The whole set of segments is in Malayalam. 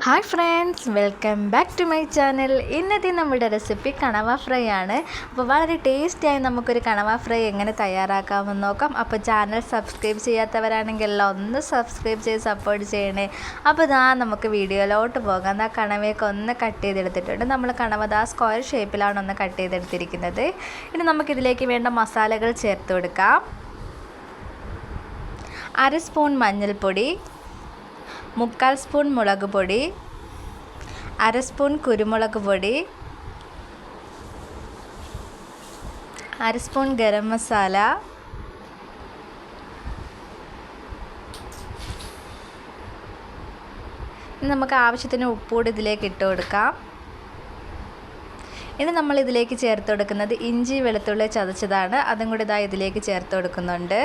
Hi friends, welcome back to my channel. ഇന്നത്തെ നമ്മുടെ റെസിപ്പി കണവ ഫ്രൈ ആണ്. അപ്പോൾ വളരെ ടേസ്റ്റിയായി നമുക്കൊരു കണവ ഫ്രൈ എങ്ങനെ തയ്യാറാക്കാമെന്ന് നോക്കാം. അപ്പോൾ ചാനൽ സബ്സ്ക്രൈബ് ചെയ്യാത്തവരാണെങ്കിൽ എല്ലാം ഒന്ന് സബ്സ്ക്രൈബ് ചെയ്ത് സപ്പോർട്ട് ചെയ്യണേ. അപ്പോൾ നമുക്ക് വീഡിയോയിലോട്ട് പോകാം. കണവയൊക്കെ ഒന്ന് കട്ട് ചെയ്തെടുത്തിട്ടുണ്ട്. നമ്മൾ കണവ സ്ക്വയർ ഷേപ്പിലാണ് ഒന്ന് കട്ട് ചെയ്തെടുത്തിരിക്കുന്നത്. ഇനി നമുക്കിതിലേക്ക് വേണ്ട മസാലകൾ ചേർത്ത് കൊടുക്കാം. 1/2 സ്പൂൺ മഞ്ഞൾപ്പൊടി, 1/4 സ്പൂൺ മുളക് പൊടി, 1/2 സ്പൂൺ കുരുമുളക് പൊടി, 1/2 സ്പൂൺ ഗരം മസാല, ഇനി നമുക്ക് ആവശ്യത്തിന് ഉപ്പുകൂടി ഇതിലേക്ക് ഇട്ട് കൊടുക്കാം. ഇനി നമ്മൾ ഇതിലേക്ക് ചേർത്ത് കൊടുക്കുന്നത് ഇഞ്ചി വെളുത്തുള്ളി ചതച്ചതാണ്. അതും കൂടി ഇതിലേക്ക് ചേർത്ത് കൊടുക്കുന്നുണ്ട്.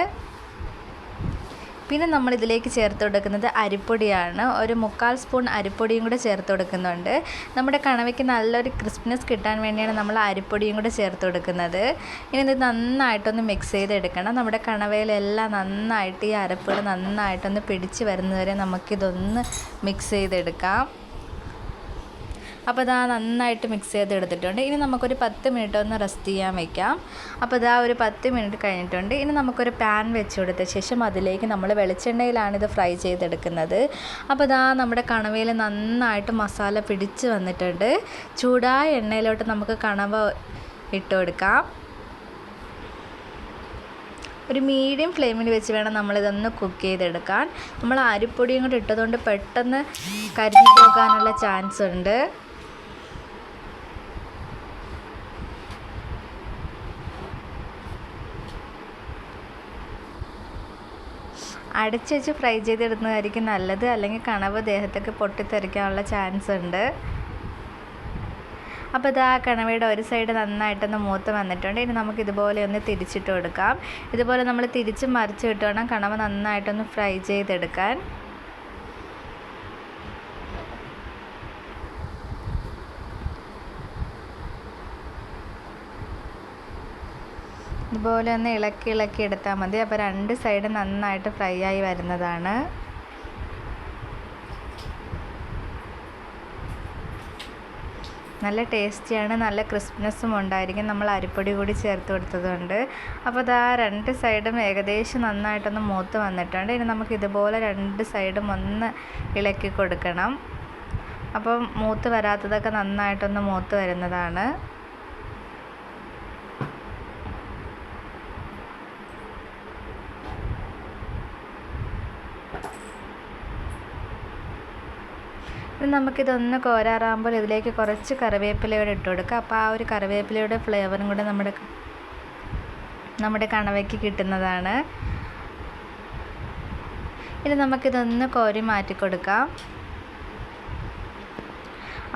പിന്നെ നമ്മൾ ഇതിലേക്ക് ചേർത്ത് കൊടുക്കുന്നത് അരിപ്പൊടിയാണ്. ഒരു 1/4 സ്പൂൺ അരിപ്പൊടിയും കൂടെ ചേർത്ത് കൊടുക്കുന്നുണ്ട്. നമ്മുടെ കണവയ്ക്ക് നല്ലൊരു ക്രിസ്പിനെസ് കിട്ടാൻ വേണ്ടിയാണ് നമ്മൾ അരിപ്പൊടിയും കൂടെ ചേർത്ത് കൊടുക്കുന്നത്. ഇനി ഇത് നന്നായിട്ടൊന്ന് മിക്സ് ചെയ്തെടുക്കണം. നമ്മുടെ കണവയിലെല്ലാം നന്നായിട്ട് ഈ അരപ്പുകൾ നന്നായിട്ടൊന്ന് പിടിച്ച് വരുന്നതുവരെ നമുക്കിതൊന്ന് മിക്സ് ചെയ്തെടുക്കാം. അപ്പോൾ നന്നായിട്ട് മിക്സ് ചെയ്തെടുത്തിട്ടുണ്ട്. ഇനി നമുക്കൊരു 10 മിനിറ്റ് ഒന്ന് റെസ്റ്റ് ചെയ്യാൻ വയ്ക്കാം. അപ്പോൾ ഒരു 10 മിനിറ്റ് കഴിഞ്ഞിട്ടുണ്ട്. ഇനി നമുക്കൊരു പാൻ വെച്ച് കൊടുത്ത ശേഷം അതിലേക്ക് നമ്മൾ വെളിച്ചെണ്ണയിലാണ് ഇത് ഫ്രൈ ചെയ്തെടുക്കുന്നത്. അപ്പോൾ നമ്മുടെ കണവയിൽ നന്നായിട്ട് മസാല പിടിച്ച് വന്നിട്ടുണ്ട്. ചൂടായ എണ്ണയിലോട്ട് നമുക്ക് കണവ ഇട്ട് കൊടുക്കാം. ഒരു മീഡിയം ഫ്ലെയിമിൽ വെച്ച് വേണം നമ്മളിതൊന്ന് കുക്ക് ചെയ്തെടുക്കാൻ. നമ്മൾ അരിപ്പൊടിയും കൂടി ഇട്ടതുകൊണ്ട് പെട്ടെന്ന് കരിഞ്ഞു പോകാനുള്ള ചാൻസ് ഉണ്ട്. അടച്ച് വെച്ച് ഫ്രൈ ചെയ്തെടുക്കുന്നതായിരിക്കും നല്ലത്, അല്ലെങ്കിൽ കണവ് ദേഹത്തൊക്കെ പൊട്ടിത്തെറിക്കാനുള്ള ചാൻസ് ഉണ്ട്. അപ്പോൾ കണവയുടെ ഒരു സൈഡ് നന്നായിട്ടൊന്ന് മൂത്ത് വന്നിട്ടുണ്ട്. ഇനി നമുക്ക് ഇതുപോലെ ഒന്ന് തിരിച്ചിട്ട് കൊടുക്കാം. ഇതുപോലെ നമ്മൾ തിരിച്ച് മറിച്ച് ഇട്ട് വേണം കണവ നന്നായിട്ടൊന്ന് ഫ്രൈ ചെയ്തെടുക്കാൻ. ഇതുപോലെ ഒന്ന് ഇളക്കി എടുത്താൽ മതി. അപ്പോൾ 2 സൈഡ് നന്നായിട്ട് ഫ്രൈ ആയി വരുന്നതാണ്. നല്ല ടേസ്റ്റിയാണ്, നല്ല ക്രിസ്പിനെസ്സും ഉണ്ടായിരിക്കും നമ്മൾ അരിപ്പൊടി കൂടി ചേർത്ത് കൊടുത്തതുകൊണ്ട്. അപ്പോൾ 2 സൈഡും ഏകദേശം നന്നായിട്ടൊന്ന് മൂത്ത് വന്നിട്ടുണ്ട്. ഇനി നമുക്ക് ഇതുപോലെ 2 സൈഡും ഒന്ന് ഇളക്കി കൊടുക്കണം. അപ്പം മൂത്ത് വരാത്തതൊക്കെ നന്നായിട്ടൊന്ന് മൂത്ത് വരുന്നതാണ്. നമുക്കിതൊന്ന് കോരാറാകുമ്പോൾ ഇതിലേക്ക് കുറച്ച് കറിവേപ്പിലയോടെ ഇട്ട് കൊടുക്കുക. അപ്പോൾ ആ ഒരു കറിവേപ്പിലയുടെ ഫ്ലേവറും കൂടെ നമ്മുടെ കണവയ്ക്ക് കിട്ടുന്നതാണ്. ഇനി നമുക്കിതൊന്ന് കോരി മാറ്റി കൊടുക്കാം.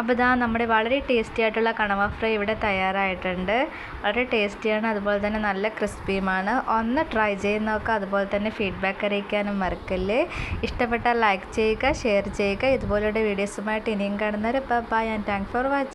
അപ്പോൾ നമ്മുടെ വളരെ ടേസ്റ്റി ആയിട്ടുള്ള കണവ ഫ്രൈ ഇവിടെ തയ്യാറായിട്ടുണ്ട്. വളരെ ടേസ്റ്റിയാണ്, അതുപോലെ തന്നെ നല്ല ക്രിസ്പിയുമാണ്. ഒന്ന് ട്രൈ ചെയ്ത് നോക്കുക. അതുപോലെ തന്നെ ഫീഡ്ബാക്ക് അറിയിക്കാനും മറക്കല്ലേ. ഇഷ്ടപ്പെട്ടാൽ ലൈക്ക് ചെയ്യുക, ഷെയർ ചെയ്യുക. ഇതുപോലുള്ള വീഡിയോസുമായിട്ട് ഇനിയും കാണുന്നവരെ bye and thanks for watching.